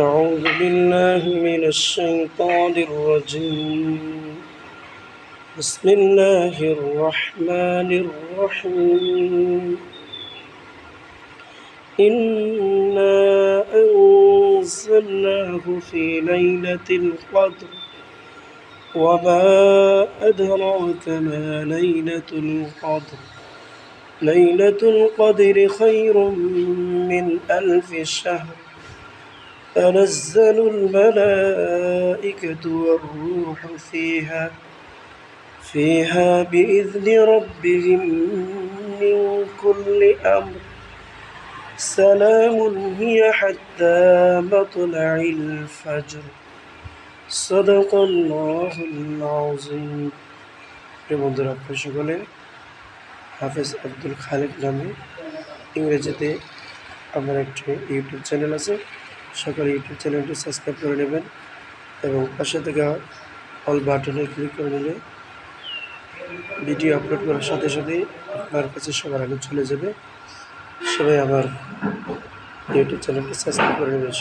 أعوذ بالله من الشيطان الرجيم. بسم الله الرحمن الرحيم. إنا أنزلناه في ليلة القدر وما أدراك ما ليلة القدر. ليلة القدر خير من 1000 شهر. تنزل الملائكة والروح فيها بإذن ربهم من كل أمر. سلام هي حتى مطلع الفجر. صدق الله العظيم. বন্ধুরা, আপনারা সকলে হাফেজ আব্দুল খালেক নামে ইংরেজিতে আমার একটি ইউটিউব চ্যানেল আছে। সকলে ইউটিউব চ্যানেলটি সাবস্ক্রাইব করে নেবেন এবং পাশে থাকা অল বাটনে ক্লিক করে নিলে ভিডিও আপলোড করার সাথে সাথেই আপনার কাছে সবার আগে চলে যাবে। সবাই আমার ইউটিউব চ্যানেলটি সাবস্ক্রাইব করে নেবেন।